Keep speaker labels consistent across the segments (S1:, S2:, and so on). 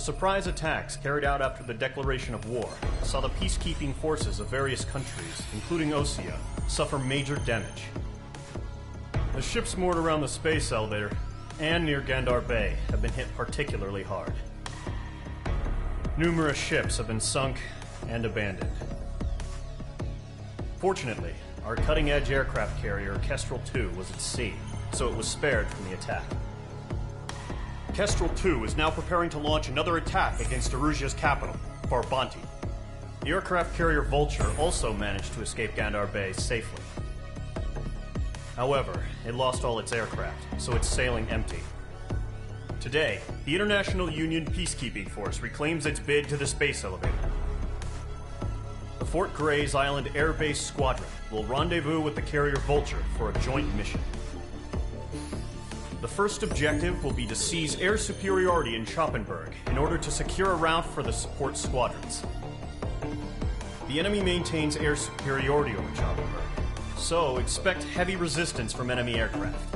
S1: surprise attacks carried out after the declaration of war saw the peacekeeping forces of various countries, including Osea, suffer major damage. The ships moored around the space elevator and near Gandar Bay have been hit particularly hard. Numerous ships have been sunk and abandoned. Fortunately, our cutting-edge aircraft carrier Kestrel II was at sea, so it was spared from the attack. Kestrel II is now preparing to launch another attack against Erusia's capital, Farbanti. The aircraft carrier Vulture also managed to escape Gandar Bay safely. However, it lost all its aircraft, so it's sailing empty. Today, the International Union Peacekeeping Force reclaims its bid to the space elevator. The Fort Gray's Island Air Base Squadron will rendezvous with the carrier Vulture for a joint mission. The first objective will be to seize air superiority in Schoppenberg in order to secure a route for the support squadrons. The enemy maintains air superiority over Schoppenberg, so expect heavy resistance from enemy aircraft.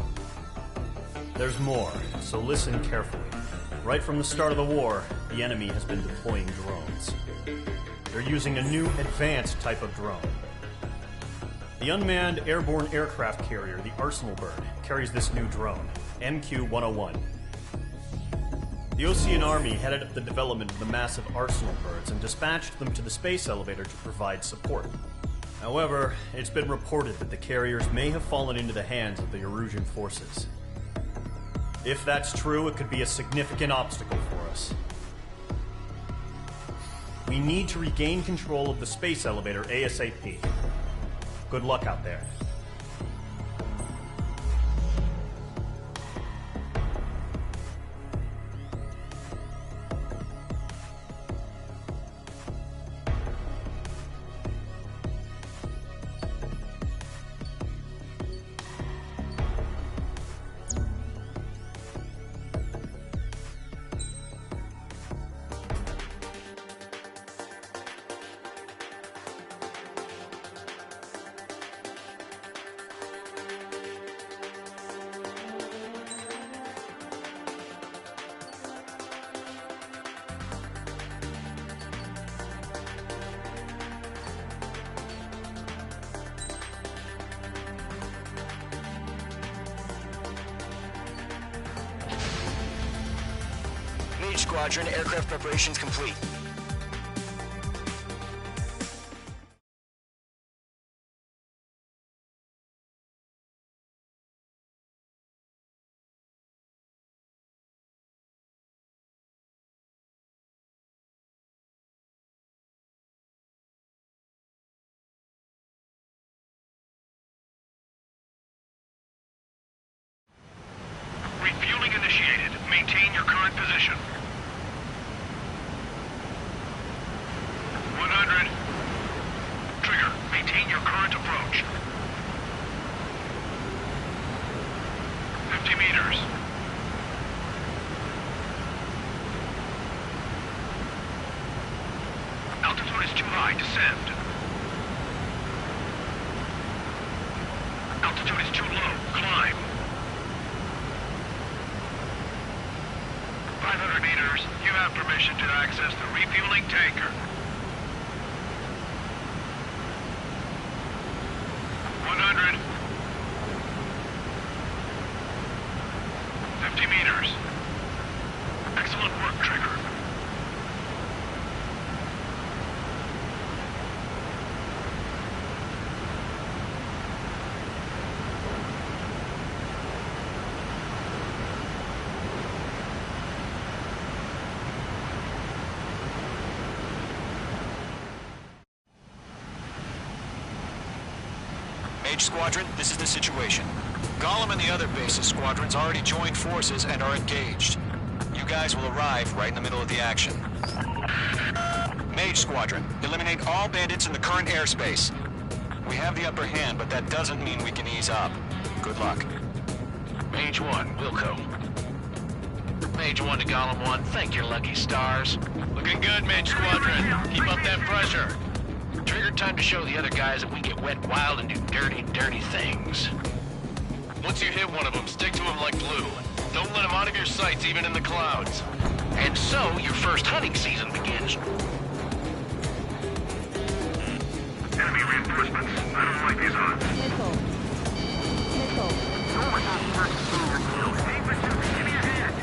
S1: There's more, so listen carefully. Right from the start of the war, the enemy has been deploying drones. They're using a new advanced type of drone. The unmanned airborne aircraft carrier, the Arsenal Bird, carries this new drone, MQ-101. The Osean Army headed up the development of the massive Arsenal Birds and dispatched them to the space elevator to provide support. However, it's been reported that the carriers may have fallen into the hands of the Erusian forces. If that's true, it could be a significant obstacle for us. We need to regain control of the space elevator ASAP. Good luck out there.
S2: Squadron, aircraft preparations complete.
S3: Refueling initiated. Maintain your current position. 100. Trigger, maintain your current approach. 50 meters. Altitude is too high, descend. Altitude is too low, climb. 500 meters, you have permission to access the refueling tanker. 100. 50 meters. Excellent work, Trigger.
S2: Mage Squadron, this is the situation. Gollum and the other base's squadrons already joined forces and are engaged. You guys will arrive right in the middle of the action. Mage Squadron, eliminate all bandits in the current airspace. We have the upper hand, but that doesn't mean we can ease up. Good luck.
S3: Mage 1, Wilco. Mage 1 to Gollum 1, thank your lucky stars. Looking good, Mage Squadron. Keep up that pressure. Trigger, time to show the other guys that we get wet wild and do dirty, dirty things. Once you hit one of them, stick to him like glue. Don't let him out of your sights, even in the clouds. And so, your first hunting season begins.
S4: Enemy reinforcements. I don't like these odds.
S5: Missile. Missile.
S4: Aim for shooting. Give me a hand.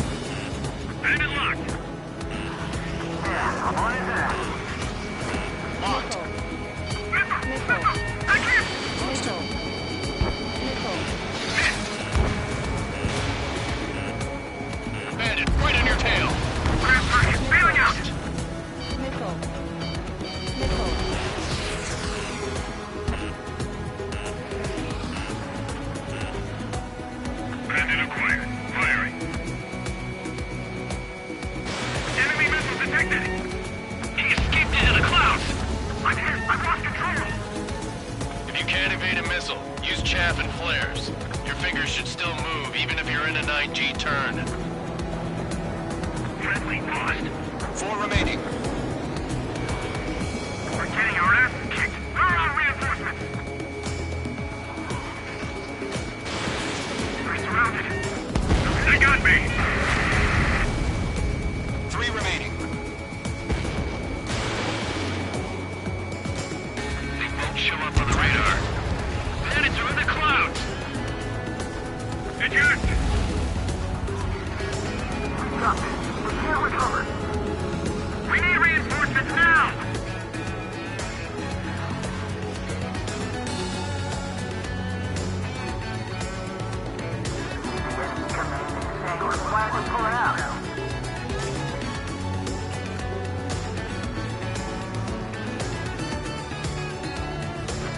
S4: Enemy locked. Yeah, I'm on his ass.
S2: Locked.
S5: Missile.
S4: I can't.
S5: Missile. Missile.
S3: Bandit, right on your tail.
S4: Grab target. Bailing out.
S5: Missile. Missile.
S4: Bandit acquired. Firing. Enemy missile detected. He escaped into the clouds. I'm hit. I've lost control.
S3: If you can't evade a missile, use chaff and flares. Your fingers should still move, even if you're in a 9G turn.
S4: Friendly lost.
S2: 4 remaining.
S4: We're getting our ass kicked. Where are our reinforcements? We're surrounded. They got me.
S2: 3 remaining.
S4: They won't show up on the radar. Bandits are in the clouds. Eject. We got this. We can't recover. We need reinforcements now.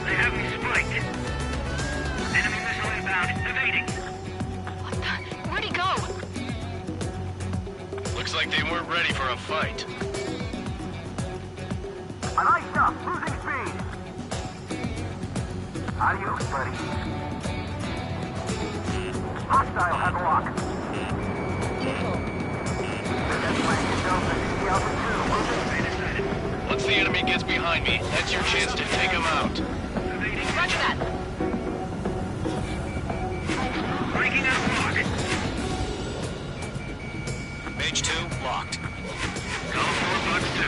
S4: They have me spiked. Enemy missile inbound. Evading.
S5: What the? Where'd he go?
S3: Looks like they weren't ready for a fight.
S4: Iced up. Losing speed. Adios, buddy. Hostile has a lock.
S5: Missile.
S3: Once the enemy gets behind me, that's your chance to take him out.
S5: Roger that.
S4: Breaking out lock.
S2: Mage 2, locked.
S4: Call 4 bucks 2.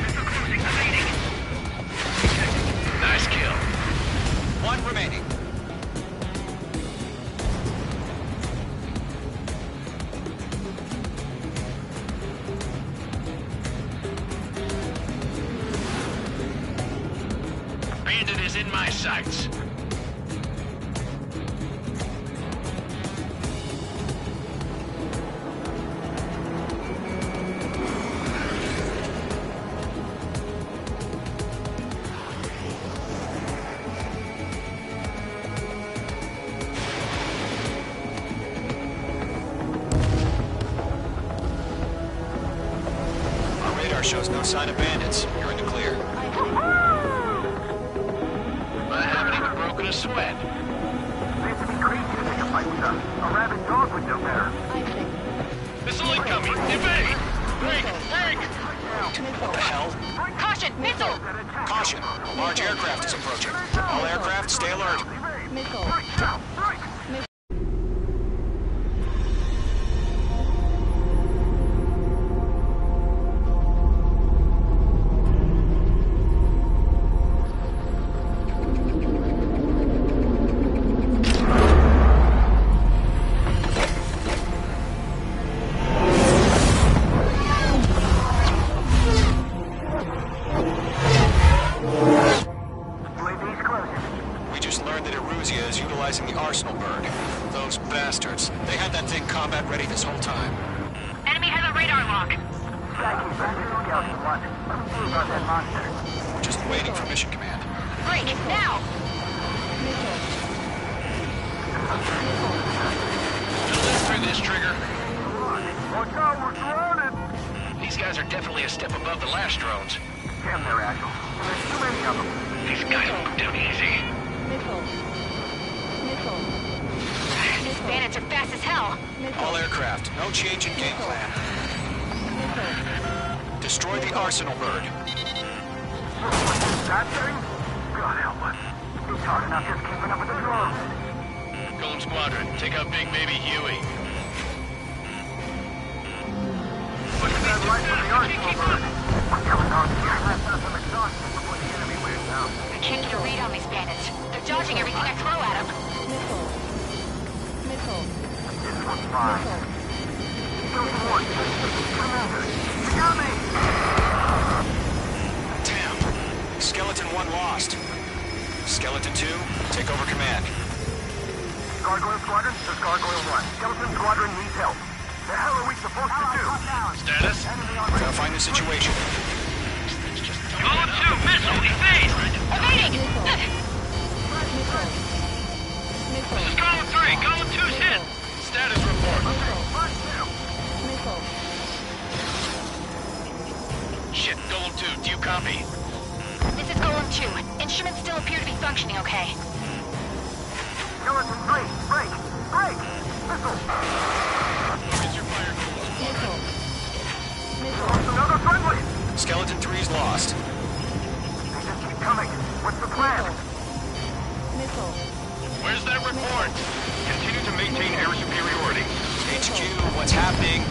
S4: Missile closing. Evading.
S3: Nice kill.
S2: 1 remaining.
S3: Bandit is in my sights.
S2: Our radar shows no sign of bandits. You're in the clear.
S3: I haven't even broken a sweat.
S4: Seems to be crazy to take a fight with us. A rabid dog would know better.
S5: Icing.
S3: Missile incoming! Evade! Break! Break!
S2: What the hell?
S5: Caution! Missile!
S2: Caution! A large aircraft is approaching. All aircraft, stay alert.
S5: Missile.
S4: UAV's closing.
S2: We just learned that Eruzia is utilizing the Arsenal bird. Those bastards. They had that thing combat ready this whole time.
S5: Enemy has a radar lock.
S4: Jackie, Bandit Scout 1. Let me see about that monster.
S2: We're just waiting for mission command.
S5: Break! Now!
S3: Just live through this, Trigger.
S4: Watch out, we're surrounded.
S3: These guys are definitely a step above the last drones.
S4: Damn, they're agile. There's too many of them.
S3: These guys won't go down easy.
S5: Missile. Missile.
S6: These bandits are fast as hell.
S2: All aircraft, no change in game plan.
S5: Missile.
S2: Destroy the arsenal bird.
S4: That thing? God help us. He's hard enough just keeping up with the drones.
S3: Golem Squadron, take out Big Baby Huey.
S4: Look at that light from the arsenal bird. What's going on here? Let's have some exhaustion before the enemy wears out.
S6: I can't get a read on these bandits. They're dodging everything I throw at them.
S5: Missile. Missile.
S4: This one's fine. Those one. Commander, you got me!
S2: Damn. Skeleton 1 lost. Skeleton 2, take over command.
S4: Gargoyle Squadron, this is Gargoyle 1. Skeleton Squadron needs help. The hell are we supposed to do?
S3: Status?
S2: Verifying the situation.
S4: Golem 2, missile, evade!
S6: Evading!
S5: Missile. Missile.
S4: This is Golem 3, Golem 2's hit!
S3: Status report.
S5: Missile.
S3: Shit, Golem 2, do you copy?
S6: This is Golem 2. Instruments still appear to be functioning okay.
S4: Skeleton 3, break! Break! Missile!
S3: Is your fire Golem?
S5: Missile. Missile.
S4: Lost another friendly!
S2: Skeleton 3's lost.
S4: They just keep coming. What's the plan?
S5: Missile.
S3: Where's that report?
S4: Continue to maintain air superiority.
S2: HQ, what's happening?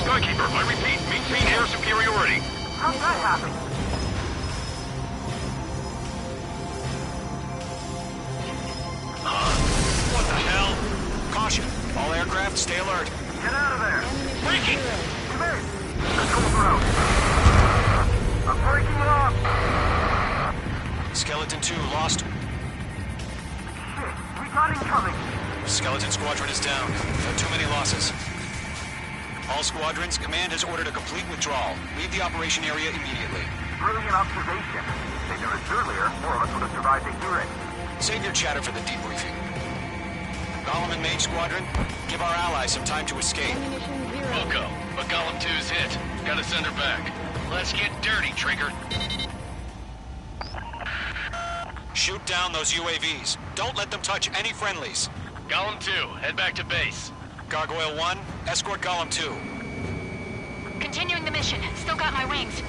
S4: Skykeeper, I repeat, maintain air superiority. How's that happen?
S3: What the hell?
S2: Caution. All aircraft, stay alert.
S4: Get out of there!
S3: Breaking!
S4: Evade! Control through. I'm breaking it off!
S2: Skeleton 2 lost.
S4: Shit, we got incoming!
S2: Skeleton Squadron is down. There are too many losses. All squadrons, command has ordered a complete withdrawal. Leave the operation area immediately.
S4: Brilliant observation. They knew this earlier, more of us would have survived to hear it.
S2: Save your chatter for the debriefing. Golem and Mage Squadron, give our allies some time to escape.
S5: Ammunition 0.
S3: Wilco, but Golem 2's hit. Gotta send her back. Let's get dirty, Trigger.
S2: Shoot down those UAVs. Don't let them touch any friendlies.
S3: Golem 2, head back to base.
S2: Gargoyle 1, escort Golem 2.
S6: Continuing the mission. Still got my wings.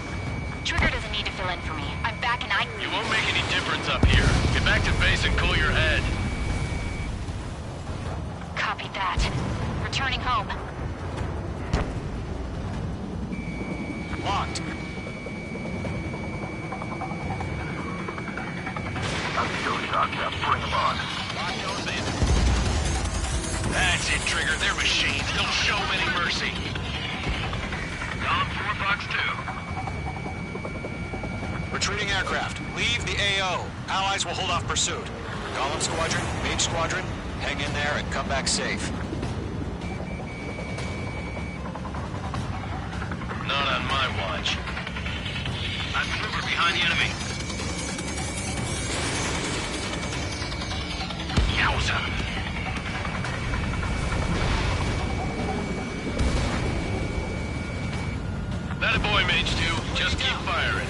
S6: Trigger doesn't need to fill in for me. I'm back and I...
S3: You won't make any difference up here. Get back to base and cool your head.
S6: Copied that. Returning home.
S2: Locked.
S4: I'm still shocked up. Bring them on.
S3: That's it, Trigger. They're machines. Don't show them any mercy.
S4: Golem 4, Fox 2.
S2: Retreating aircraft, leave the AO. Allies will hold off pursuit. Golem Squadron, Mage Squadron, hang in there and come back safe.
S3: Not on my watch.
S4: I'm trooper behind the enemy.
S3: Yowza! That a boy, Mage 2. Just keep firing.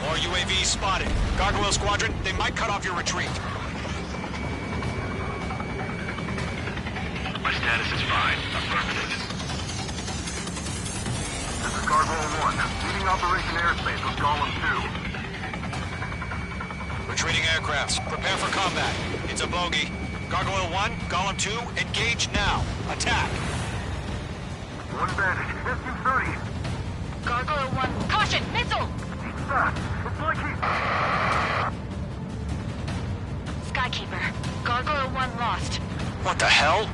S2: More UAVs spotted. Gargoyle Squadron, they might cut off your retreat.
S4: My status is fine. Affirmative. This is Gargoyle 1. Leading Operation Airspace with Golem 2.
S2: Retreating aircrafts, prepare for combat. It's a bogey. Gargoyle 1, Golem 2, engage now. Attack.
S4: One bandit. SU-30.
S6: Gargoyle 1. Caution! Missile!
S4: He's fast. It's like he's...
S6: Skykeeper. Gargoyle 1 lost.
S2: What the hell?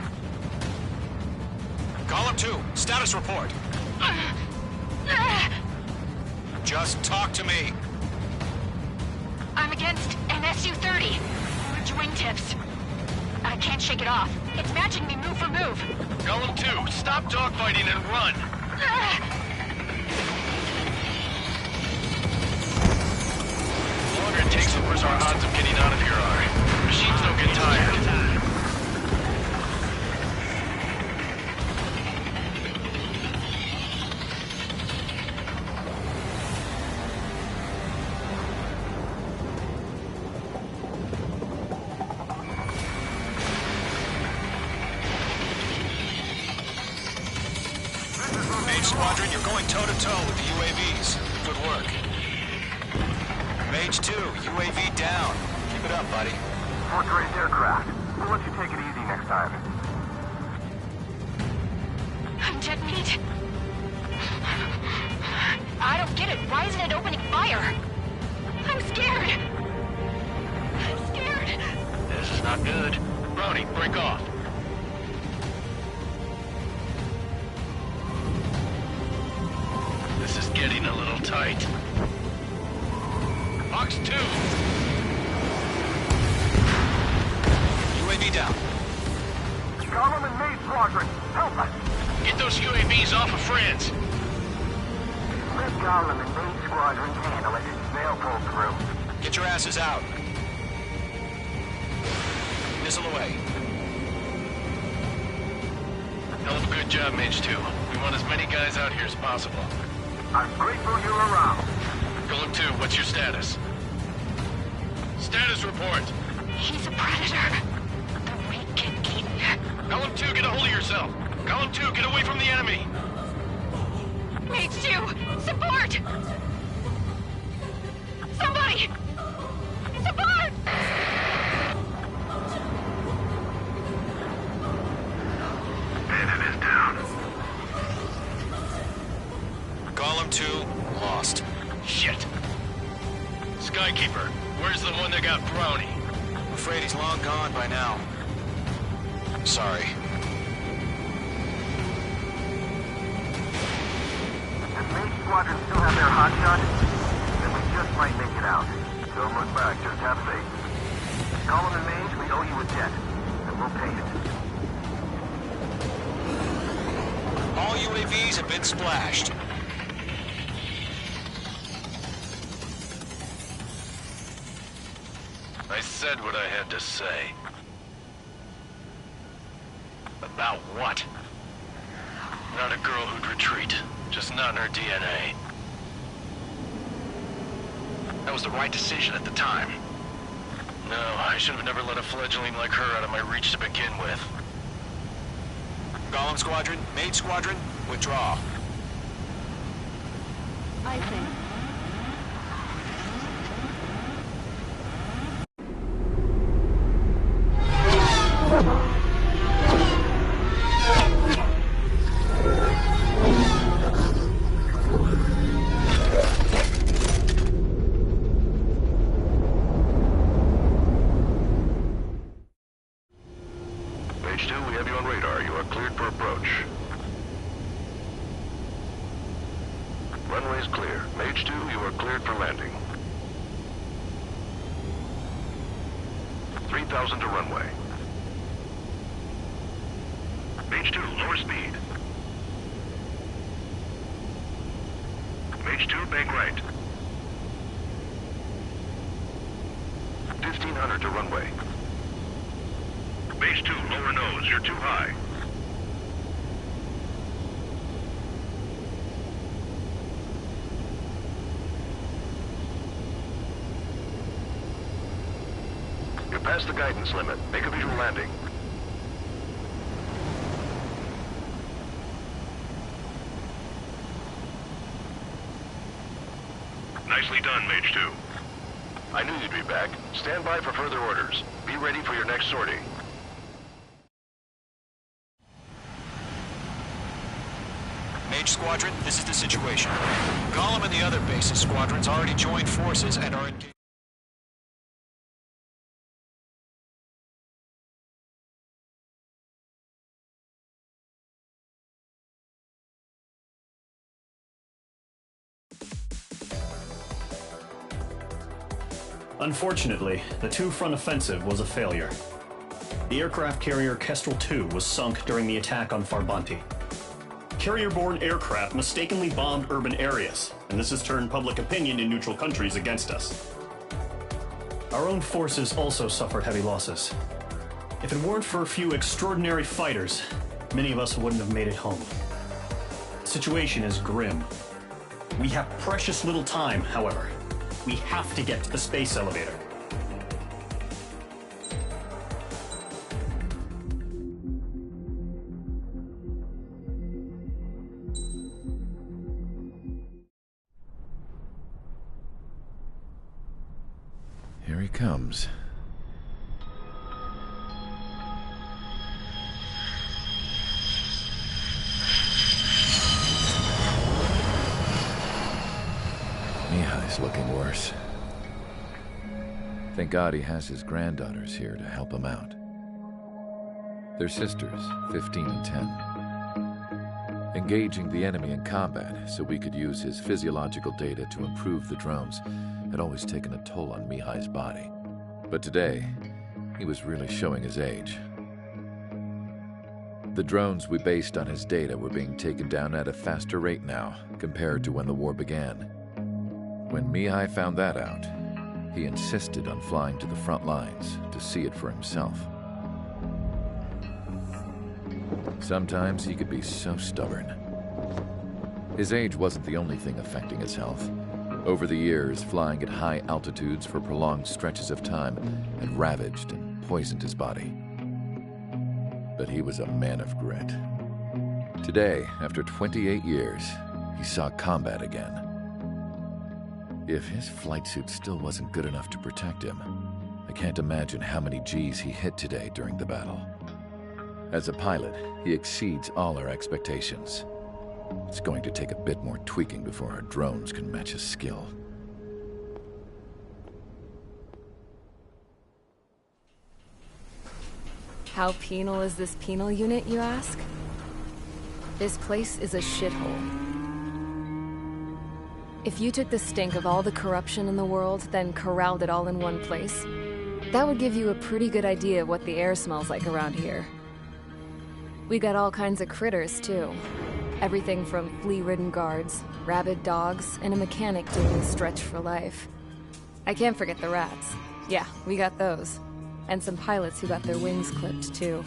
S2: Golem 2, status report. Just talk to me.
S6: I'm against an SU-30. Large wingtips. I can't shake it off. It's matching me move for move.
S3: Golem 2, stop dogfighting and run. The longer it takes, the worse our odds of getting out of here are. Machines don't get tired.
S2: Squadron, you're going toe-to-toe with the UAVs. Good work. Mage 2, UAV down. Keep it up, buddy.
S4: Fourth-grade aircraft. We'll let you take it easy next time.
S6: I'm dead meat. I don't get it. Why isn't it opening fire? I'm scared. I'm scared.
S3: This is not good. Brony, break off. This is getting a little tight. Fox 2!
S2: UAV down.
S4: Gollum and Maid Squadron, help us!
S3: Get those UAVs off of friends!
S4: Let Gollum and Maid Squadron handle it. They'll pull through.
S2: Get your asses out. Missile away.
S3: Hell of a good job, Mage 2. We want as many guys out here as possible.
S4: I'm grateful you're around.
S3: Golem 2, what's your status? Status report!
S6: He's a predator. The weak get eaten.
S3: Golem 2, get a hold of yourself! Golem 2, get away from the enemy!
S6: Mage 2, support! Somebody! Support!
S4: Bandit is down.
S2: Golem 2, lost.
S3: Shit! Skykeeper, where's the one that got Brony?
S2: I'm afraid he's long gone by now. Sorry.
S4: If Maid Squadron still have their hotshot, then we just might make it out. Don't look back, just have faith. Gollum and Mage, we owe you a debt, and we'll pay it.
S2: All UAVs have been splashed.
S3: I said what I had to say. About what? Not a girl who'd retreat. Just not in her DNA. That was the right decision at the time. No, I should have never let a fledgling like her out of my reach to begin with.
S2: Golem Squadron, Mage Squadron, withdraw.
S5: I think.
S4: Mage 2, we have you on radar. You are cleared for approach. Runway is clear. Mage 2, you are cleared for landing. 3,000 to runway. Mage 2, lower speed. Mage 2, bank right. 1,500 to runway. Mage 2, lower nose. You're too high. You're past the guidance limit. Make a visual landing. Nicely done, Mage 2. I knew you'd be back. Stand by for further orders. Be ready for your next sortie.
S2: Mage Squadron, this is the situation. Golem and the other bases squadrons already joined forces and are engaged.
S1: Unfortunately, the two-front offensive was a failure. The aircraft carrier Kestrel II was sunk during the attack on Farbanti. Carrier-borne aircraft mistakenly bombed urban areas, and this has turned public opinion in neutral countries against us. Our own forces also suffered heavy losses. If it weren't for a few extraordinary fighters, many of us wouldn't have made it home. The situation is grim. We have precious little time, however. We have to get to the space elevator.
S7: comes. Mihai's looking worse. Thank God he has his granddaughters here to help him out. They're sisters, 15 and 10. Engaging the enemy in combat so we could use his physiological data to improve the drones had always taken a toll on Mihai's body. But today, he was really showing his age. The drones we based on his data were being taken down at a faster rate now compared to when the war began. When Mihai found that out, he insisted on flying to the front lines to see it for himself. Sometimes he could be so stubborn. His age wasn't the only thing affecting his health. Over the years, flying at high altitudes for prolonged stretches of time had ravaged and poisoned his body. But he was a man of grit. Today, after 28 years, he saw combat again. If his flight suit still wasn't good enough to protect him, I can't imagine how many G's he hit today during the battle. As a pilot, he exceeds all our expectations. It's going to take a bit more tweaking before our drones can match his skill.
S5: How penal is this penal unit, you ask? This place is a shithole. If you took the stink of all the corruption in the world, then corralled it all in one place, that would give you a pretty good idea of what the air smells like around here. We got all kinds of critters, too. Everything from flea-ridden guards, rabid dogs, and a mechanic doing a stretch for life. I can't forget the rats. Yeah, we got those. And some pilots who got their wings clipped, too.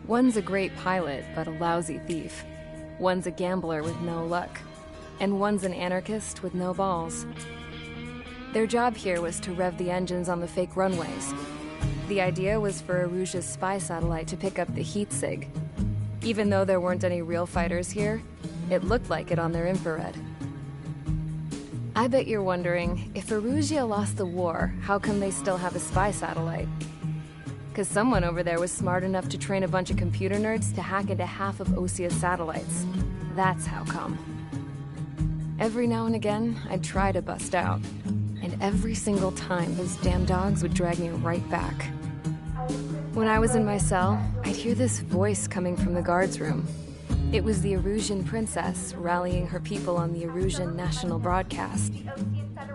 S5: One's a great pilot, but a lousy thief. One's a gambler with no luck. And one's an anarchist with no balls. Their job here was to rev the engines on the fake runways. The idea was for Aruja's spy satellite to pick up the heat sig. Even though there weren't any real fighters here, it looked like it on their infrared. I bet you're wondering, if Aruja lost the war, how come they still have a spy satellite? 'Cause someone over there was smart enough to train a bunch of computer nerds to hack into half of Osia's satellites. That's how come. Every now and again, I'd try to bust out. And every single time, those damn dogs would drag me right back. When I was in my cell, I'd hear this voice coming from the guards room. It was the Arusian princess rallying her people on the Arusian national broadcast.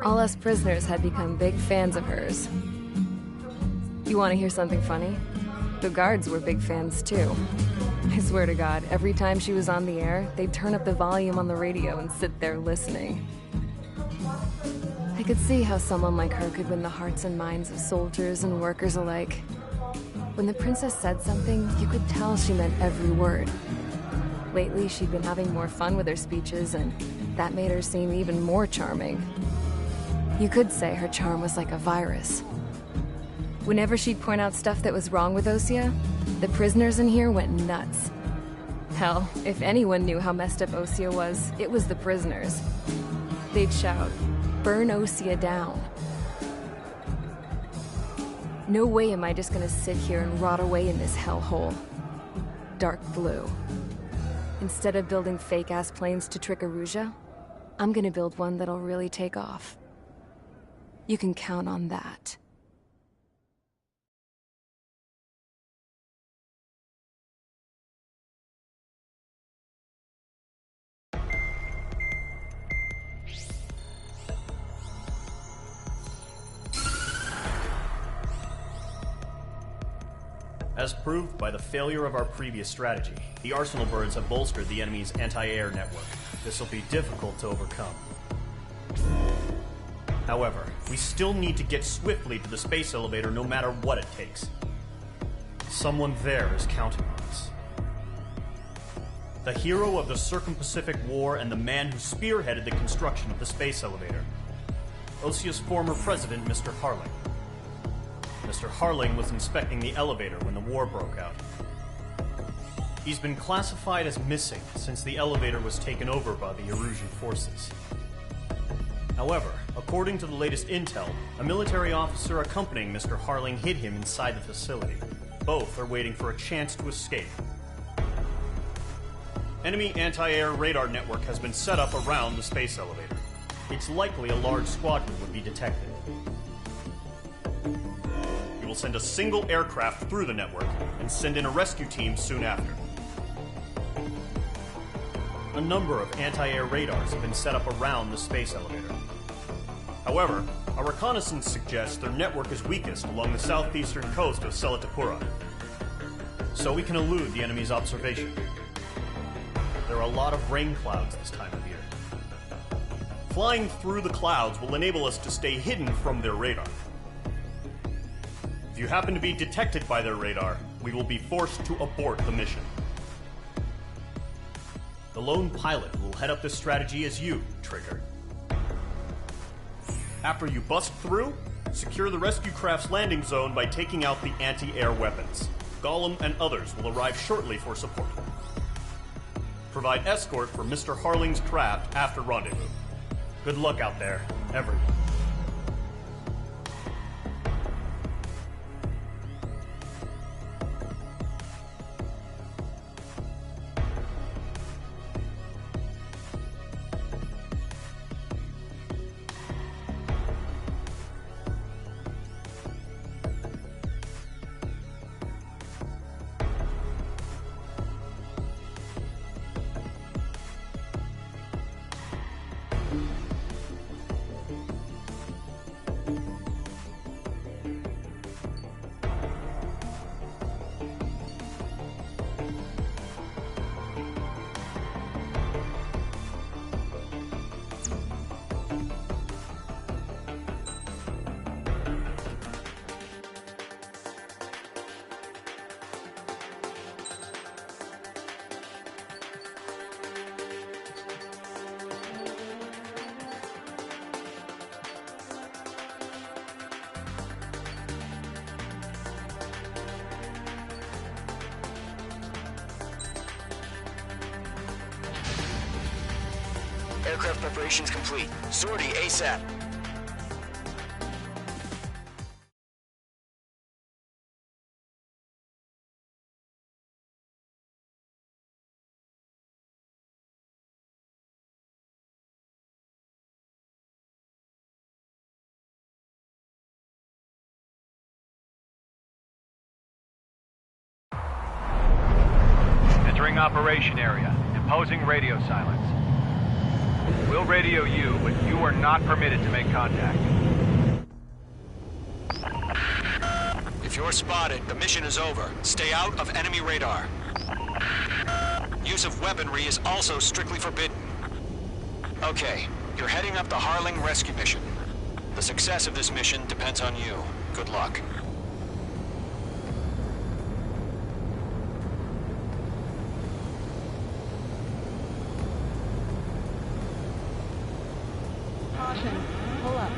S5: All us prisoners had become big fans of hers. You want to hear something funny? The guards were big fans too. I swear to God, every time she was on the air, they'd turn up the volume on the radio and sit there listening. I could see how someone like her could win the hearts and minds of soldiers and workers alike. When the princess said something, you could tell she meant every word. Lately, she'd been having more fun with her speeches, and that made her seem even more charming. You could say her charm was like a virus. Whenever she'd point out stuff that was wrong with Osia, the prisoners in here went nuts. Hell, if anyone knew how messed up Osia was, it was the prisoners. They'd shout, "Burn Osia down." No way am I just gonna sit here and rot away in this hellhole. Dark blue. Instead of building fake-ass planes to trick Aruja, I'm gonna build one that'll really take off. You can count on that.
S1: As proved by the failure of our previous strategy, the Arsenal birds have bolstered the enemy's anti-air network. This will be difficult to overcome. However, we still need to get swiftly to the space elevator no matter what it takes. Someone there is counting on us. The hero of the Circum-Pacific War and the man who spearheaded the construction of the space elevator. Osia's former president, Mr. Harling. Mr. Harling was inspecting the elevator when the war broke out. He's been classified as missing since the elevator was taken over by the Erusian forces. However, According to the latest intel, a military officer accompanying Mr. Harling hid him inside the facility. Both are waiting for a chance to escape. Enemy anti-air radar network has been set up around the space elevator. It's likely a large squadron would be detected. We will send a single aircraft through the network and send in a rescue team soon after. A number of anti-air radars have been set up around the space elevator. However, our reconnaissance suggests their network is weakest along the southeastern coast of Shely-y-pety, so we can elude the enemy's observation. There are a lot of rain clouds this time of year. Flying through the clouds will enable us to stay hidden from their radar. If you happen to be detected by their radar, we will be forced to abort the mission. The lone pilot who will head up this strategy is you, Trigger. After you bust through, secure the rescue craft's landing zone by taking out the anti-air weapons. Gollum and others will arrive shortly for support. Provide escort for Mr. Harling's craft after rendezvous. Good luck out there, everyone.
S2: Aircraft preparations complete. Sortie ASAP.
S3: Entering operation area. Imposing radio silence. We'll radio you, but you are not permitted to make contact.
S2: If you're spotted, the mission is over. Stay out of enemy radar. Use of weaponry is also strictly forbidden. Okay, you're heading up the Harling rescue mission. The success of this mission depends on you. Good luck.
S8: Caution. Pull up.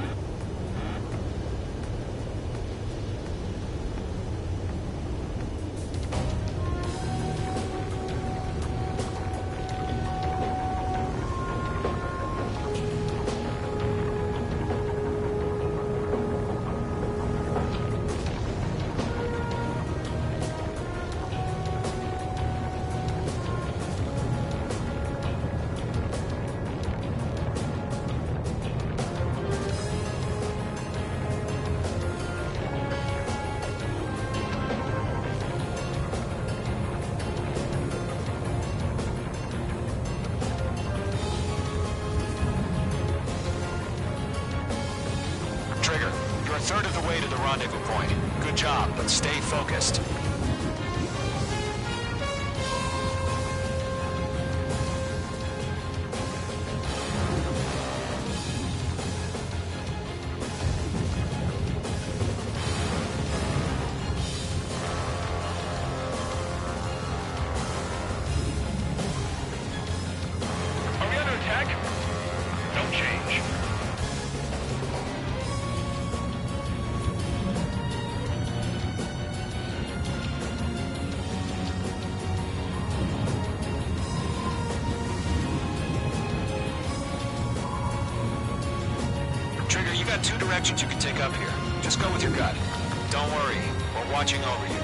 S2: Trigger, you're a third of the way to the rendezvous point. Good job, but stay focused.
S3: Are we under attack? Don't change.
S2: actions you can take up here. Just go with your gut. Don't worry, we're watching over you.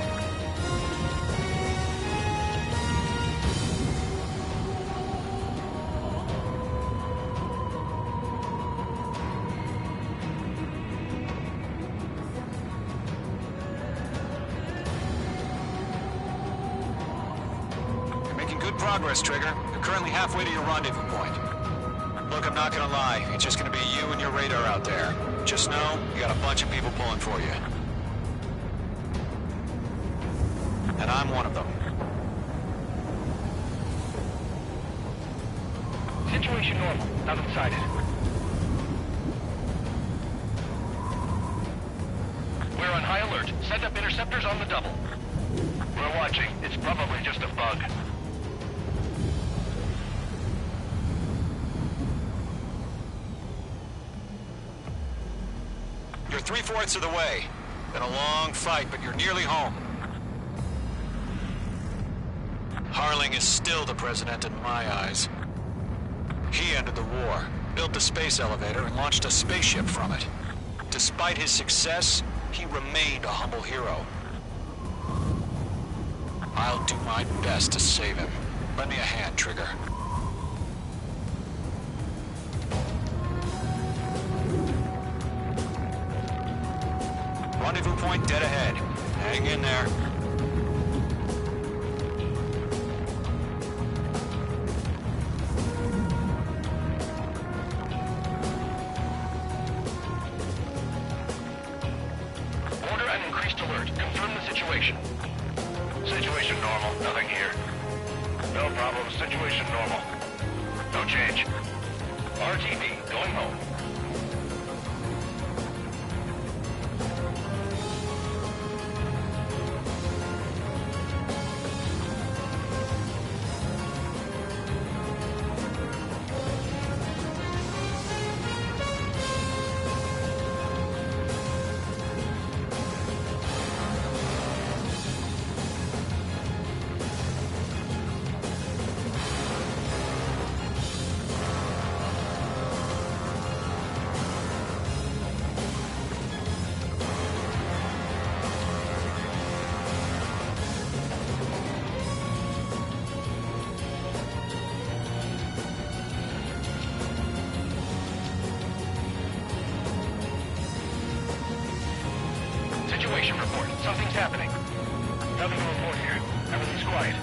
S2: Progress, Trigger. You're currently halfway to your rendezvous point. Look, I'm not gonna lie. It's just gonna be you and your radar out there. Just know, you got a bunch of people pulling for you. And I'm one of them.
S3: Situation normal. Nothing sighted. We're on high alert. Send up interceptors on the double. We're watching. It's probably just a bug.
S2: You're 3/4 of the way. Been a long fight, but you're nearly home. Harling is still the president in my eyes. He ended the war, built the space elevator, and launched a spaceship from it. Despite his success, he remained a humble hero. I'll do my best to save him. Lend me a hand, Trigger. Rendezvous point dead ahead. Hang in there.
S3: Order an increased alert. Confirm the situation. Situation normal. Nothing here. No problem. Situation normal. No change. RTV, going home. Situation report. Something's happening. Nothing to report here. Everything's quiet.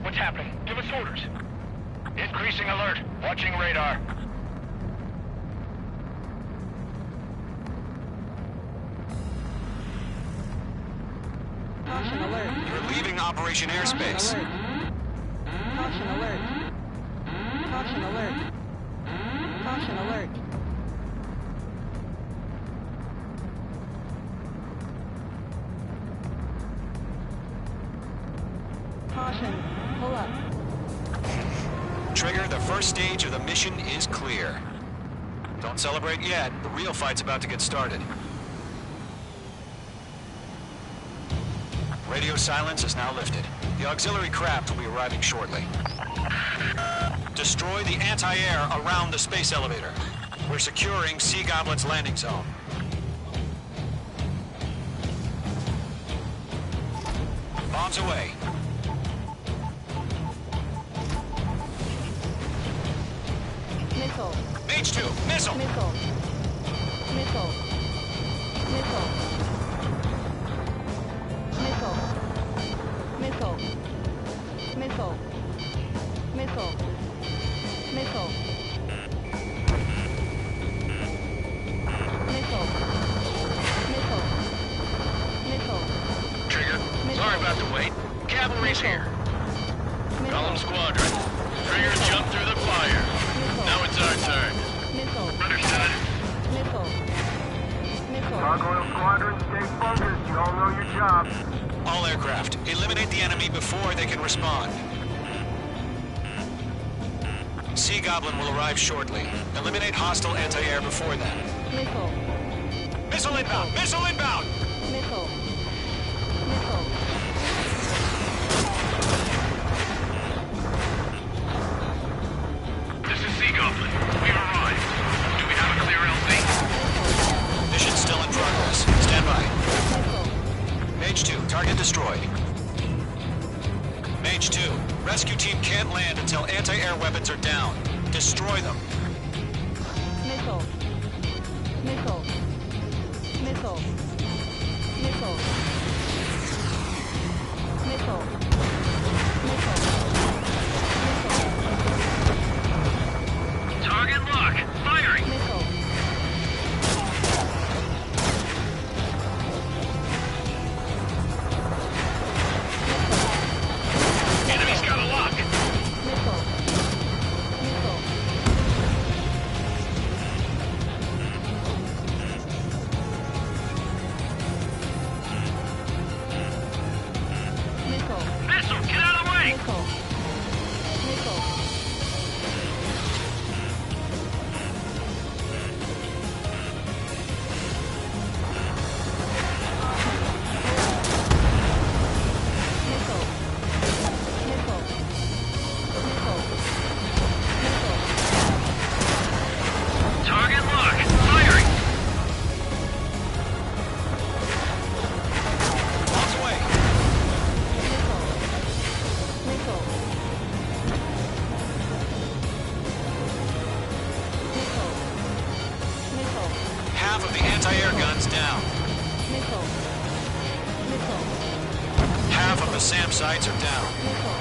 S3: What's happening? Give us orders. Increasing alert. Watching radar.
S8: Caution alert.
S2: You're leaving Operation Airspace.
S8: Caution alert. Caution alert. Caution alert. Caution. Pull up.
S2: Trigger, the first stage of the mission is clear. Don't celebrate yet. The real fight's about to get started. Radio silence is now lifted. The auxiliary craft will be arriving shortly. Destroy the anti-air around the space elevator. We're securing Sea Goblin's landing zone. Bombs away.
S8: Missile.
S2: Mage 2, missile!
S8: Missile. Missile. Missile. Missile. Missile. Missile. Missile. Missile. Missile. Missile.
S3: Trigger,
S8: Missile.
S3: sorry about the wait. Cavalry's here. Column Squadron. Trigger jumped through the fire. Now it's our turn.
S8: Missile.
S3: Understood.
S8: Missile. Missile.
S4: Gargoyle Squadron, stay focused. You all know your job.
S2: All aircraft, eliminate the enemy before they can respond. Sea Goblin will arrive shortly. Eliminate hostile anti-air before then.
S8: Missile.
S2: Missile inbound! Missile inbound!
S8: Missile. Missile.
S3: This is Sea Goblin. We've arrived. Do we have a clear LZ?
S2: Mission still in progress. Stand by.
S8: Missile.
S2: Mage 2, target destroyed. Mage 2, rescue team can't land until anti-air weapons are down. Destroy them.
S8: Missile. Missile. Missile. Missile. Missile. Missile.
S3: Target lock. Firing.
S8: Missile.
S3: Enemy's got a lock.
S8: Missile. Missile. Missile.
S3: Missile, get out of the way.
S8: Missile. Missile. Missile. Missile. Missile. Missile.
S3: Target lock. Firing.
S2: On the way.
S8: Missile. Missile. Missile. Missile.
S2: Half of the anti-air guns down.
S8: Missile. Missile.
S2: Half of the SAM sites are down.
S8: Missile.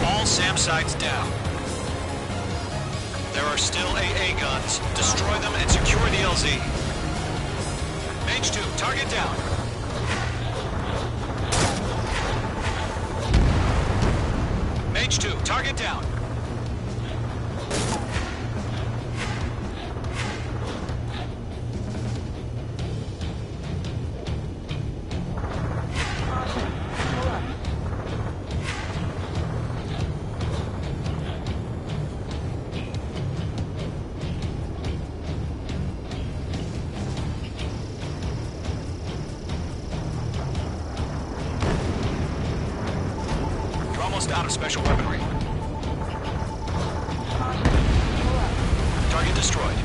S2: All SAM sites down. There are still AA guns. Destroy them and secure the LZ. Mage 2, target down. Mage 2, target down.
S8: Caution. Pull up.
S2: You're almost out of special weaponry.
S8: Caution. Pull up.
S2: Target destroyed.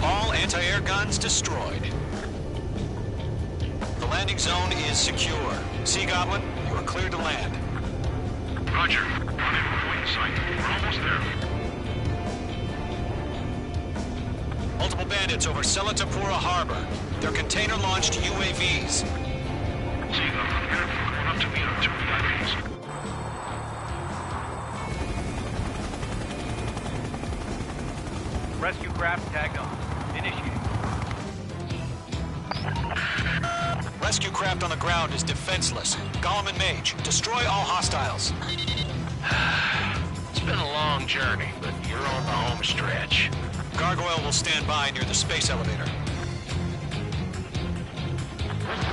S2: All anti-air guns destroyed. The landing zone is secure. Sea Goblin, you are cleared to land.
S3: Roger. On in wing sight. We're almost there.
S2: Multiple bandits over Selatapura Harbor. They're container-launched UAVs.
S3: Sea Goblin, get going up to meet our two VIPs.
S9: Rescue craft tagged on. Initiating.
S2: Rescue craft on the ground is defenseless. Golem and Mage, destroy all hostiles.
S3: It's been a long journey, but you're on the home stretch.
S2: Gargoyle will stand by near the space elevator.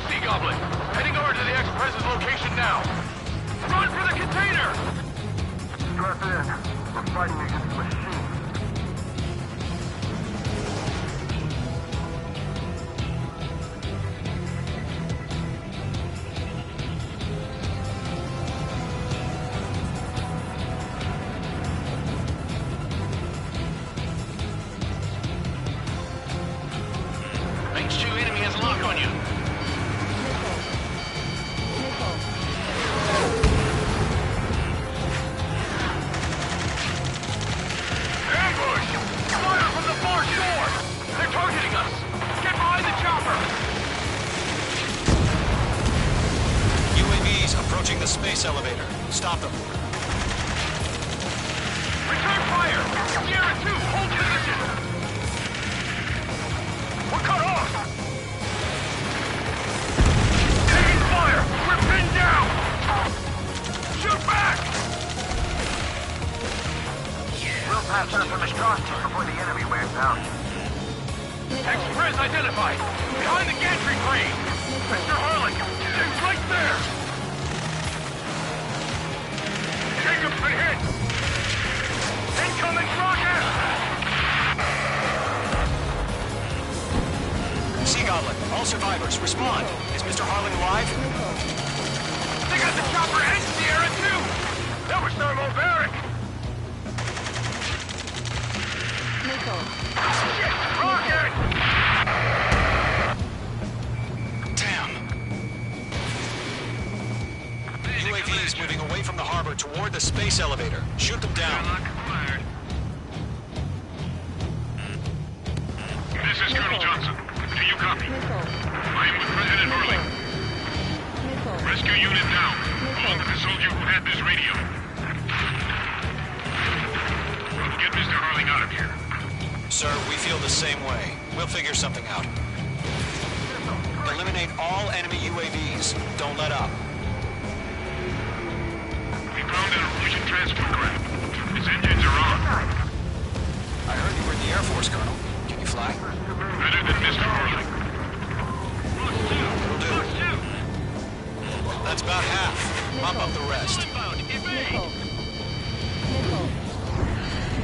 S3: Sea Goblin, heading over to the Express's location now. Run for the container!
S4: Strap in. We're fighting against machines.
S2: space elevator. Stop them.
S3: Return fire! Sierra 2, hold position! We're cut off! Taking fire! We're pinned down! Shoot back!
S4: We'll pass up from the crossing before the enemy wears out.
S3: Express identified! Behind the gantry crane! Mr. Harlan! It's right there! Jacob's been hit! Incoming rocket!
S2: Sea Goblin, all survivors, respond. Is Mr. Harlan alive?
S3: They got the chopper and Sierra too! That was thermobaric!
S8: Missile.
S3: Shit! Rocket!
S2: Damn. UAVs moving away from the harbor toward the space elevator. Shoot them down.
S3: This is Colonel Johnson. Do you copy?
S8: Missile.
S3: I am with President Harlan.
S8: Missile.
S3: Rescue unit down. Along with the soldier who had this radio. We'll get Mr. Harlan out of here.
S2: Sir, we feel the same way. We'll figure something out. Eliminate all enemy UAVs. Don't let up.
S3: We found an Russian transport craft. Its engines are on.
S2: I heard you were in the Air Force, Colonel. Can you fly?
S3: Better than Mr. Harlan.
S2: Will do. That's about half. Mop up the rest.
S8: Missile. Missile.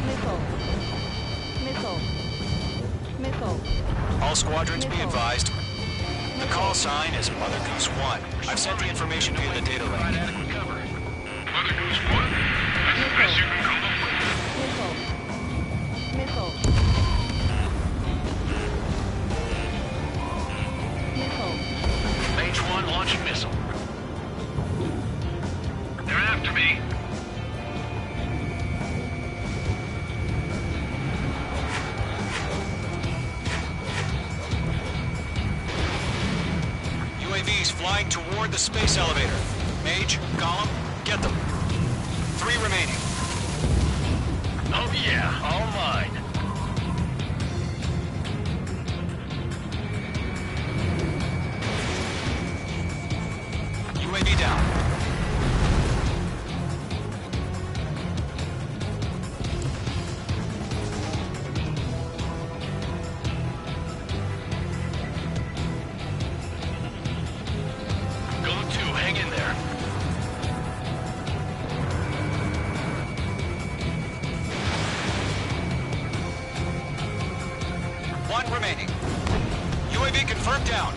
S8: Missile. Missile. Missile.
S2: All squadrons be advised. The call sign is Mother Goose 1. I've sent the information via the data link.
S3: Mother Goose 1? That's the best you can come up with.
S8: Missile. Missile. Missile.
S3: Mage 1 launching missile. They're after me.
S2: UAVs flying toward the space elevator. Mage, Gollum, get them. 3 remaining.
S3: Oh yeah, all mine.
S2: UAV down.
S3: Go 2, hang in there.
S2: One remaining. UAV confirmed down.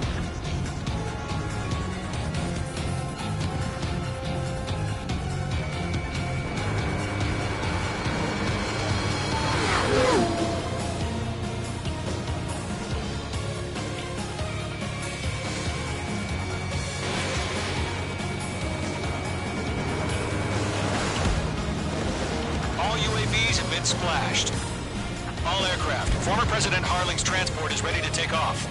S2: All UAVs have been splashed. All aircraft. Former President Harling's transport is ready to take off.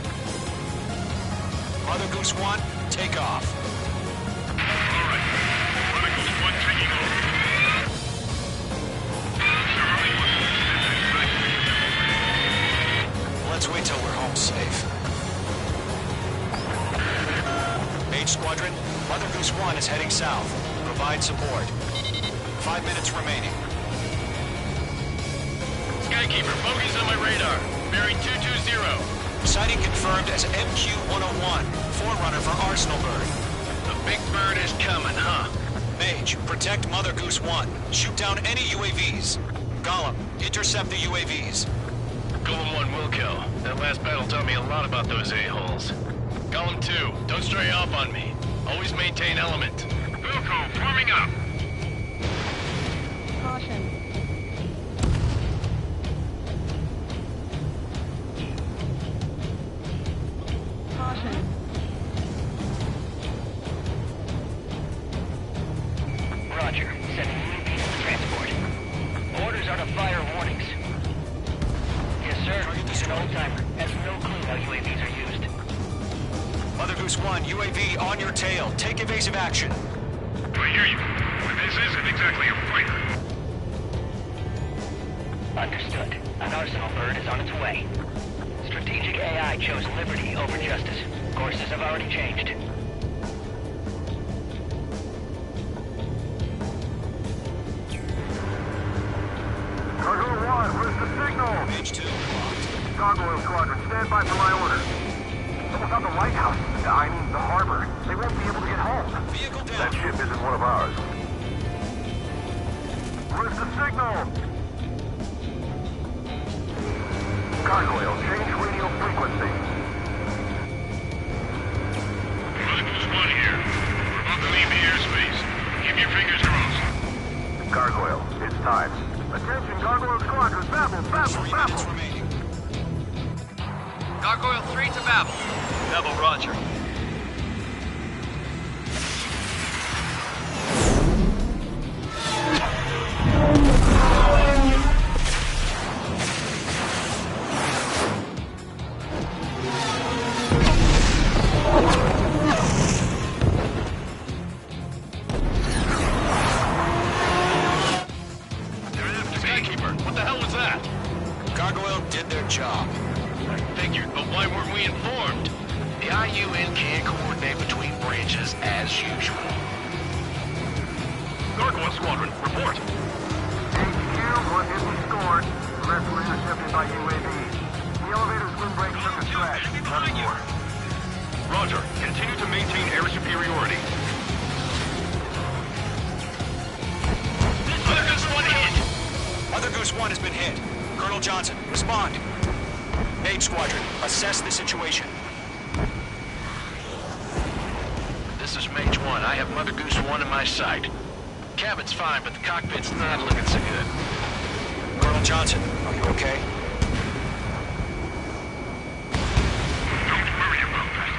S2: Mother Goose 1, take off.
S3: All right. Mother Goose 1 taking over. Mr. Harlan wants
S2: Let's wait till we're home safe. Mage Squadron, Mother Goose 1 is heading south. Provide support. 5 minutes remaining.
S3: Skykeeper, bogey's on my radar. Bearing 220.
S2: Sighting confirmed as MQ-101, forerunner for Arsenal Bird.
S3: The big bird is coming, huh?
S2: Mage, protect Mother Goose 1. Shoot down any UAVs. Gollum, intercept the UAVs.
S3: Golem 1 will kill. That last battle taught me a lot about those a-holes. Golem 2, don't stray off on me. Always maintain element. Wilco, forming up.
S8: Caution. Caution.
S10: Roger. Sending UAVs to transport. Orders are to fire warnings. Yes, sir. He's an old-timer. Has no clue how UAVs are used.
S2: Mother Goose 1, UAV on your tail. Take evasive action.
S3: Wait
S11: hear you. But this isn't exactly a fighter.
S10: Understood. An arsenal bird is on its way. Strategic AI chose liberty over justice. Courses have already changed.
S4: Cargo 1, where's the signal?
S2: Page 2, locked.
S4: Gargoyle Squadron, stand by for my order. Without the lighthouse, I mean the harbor, they won't be able to get home.
S2: Vehicle down.
S4: That ship isn't one of ours. Where's the signal? Gargoyle, change radio frequency.
S11: Mother's one here. We're about to leave the airspace. Keep your fingers crossed.
S4: Gargoyle, it's time. Attention, Gargoyle Squadron, babble,
S2: 3 minutes remaining.
S9: Gargoyle 3 to Babel. Babel, roger.
S3: Skykeeper, what the hell was that?
S2: Gargoyle did their job.
S3: I figured, but why weren't we informed? The IUN can't coordinate between branches as usual.
S11: Gargoyle Squadron, report.
S4: HQ, one hit was scored. The rest were intercepted by UAVs. The elevator's windbreak took a scratch. Nothing more.
S11: Roger. Continue to maintain air superiority.
S2: Mother Goose 1 hit! Mother Goose 1 has been hit. Colonel Johnson, respond. Mage Squadron, assess the situation.
S3: This is Mage 1. I have Mother Goose 1 in my sight. Cabin's fine, but the cockpit's not looking so good.
S2: Colonel Johnson, are you okay?
S11: Don't worry about that.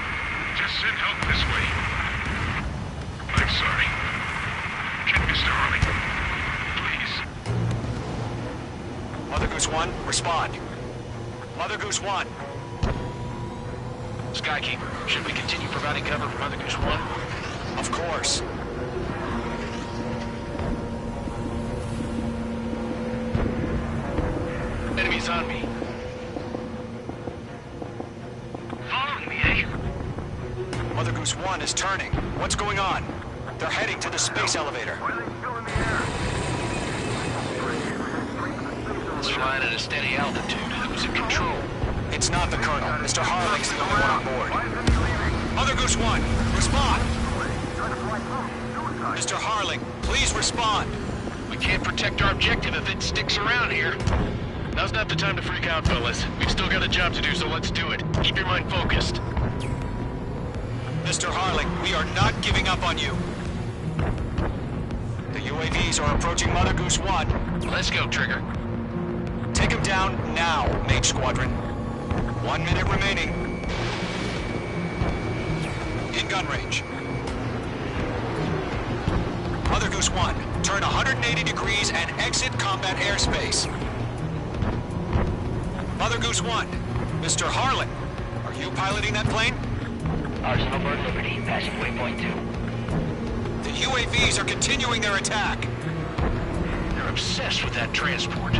S11: Just send help this way. I'm sorry. Get Mr. Harley. Please.
S2: Mother Goose 1, respond. Mother Goose 1.
S3: Skykeeper, should we continue providing cover for Mother Goose 1?
S2: Of course.
S3: Enemies on me. Following me, eh?
S2: Mother Goose 1 is turning. What's going on? They're heading to the space elevator.
S4: Why are they still in the air?
S3: It's flying at a steady altitude. Who's in control?
S2: It's not the Colonel. Mr. Harling's the only one on board.
S4: Why isn't he leaving?
S2: Mother Goose 1, respond!
S4: Trying to fly through. Suicide.
S2: Mr. Harling, please respond.
S3: We can't protect our objective if it sticks around here. Now's not the time to freak out, fellas. We've still got a job to do, so let's do it. Keep your mind focused.
S2: Mr. Harling, we are not giving up on you. The UAVs are approaching Mother Goose 1.
S3: Let's go, Trigger.
S2: Take him down now, Mage Squadron. 1 minute remaining. In gun range. Mother Goose 1, turn 180 degrees and exit combat airspace. Mother Goose 1, Mr. Harlan, are you piloting that plane?
S10: Arsenal Bird Liberty, passing waypoint 2.
S2: The UAVs are continuing their attack.
S3: They're obsessed with that transport.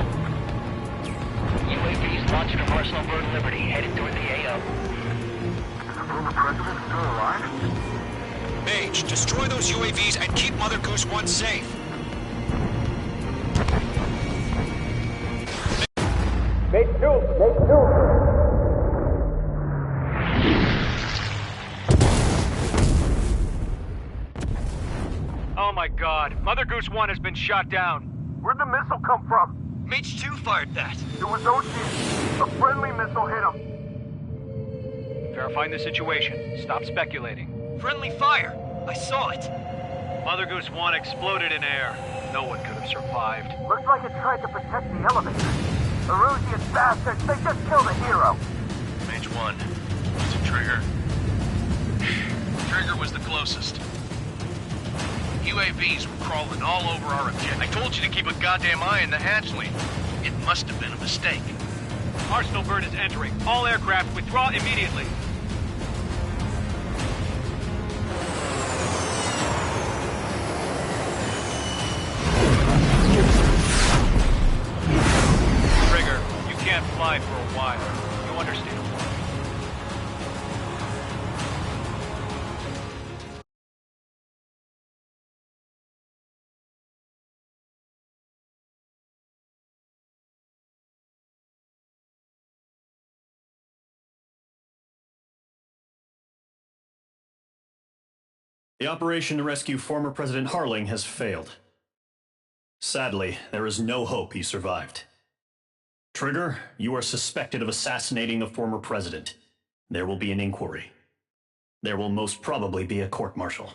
S10: UAVs launched from Arsenal Bird Liberty, headed toward the AO.
S4: Is the former president still alive?
S2: Mage, destroy those UAVs and keep Mother Goose 1 safe.
S9: Oh my god. Mother Goose 1 has been shot down.
S4: Where'd the missile come from?
S9: Mage 2 fired that.
S4: It was Ocean. A friendly missile hit him.
S9: Verifying the situation. Stop speculating.
S12: Friendly fire! I saw it!
S9: Mother Goose 1 exploded in air. No one could have survived.
S4: Looks like it tried to protect the elevator. Erusian bastards, they just killed a hero.
S3: Mage 1. Is it Trigger? Trigger was the closest. UAVs were crawling all over our objective. I told you to keep a goddamn eye on the hatchling. It must have been a mistake.
S9: Arsenal Bird is entering. All aircraft withdraw immediately. alive for a while. You understand why.
S1: The operation to rescue former President Harling has failed. Sadly, there is no hope he survived. Trigger, you are suspected of assassinating the former president. There will be an inquiry. There will most probably be a court-martial.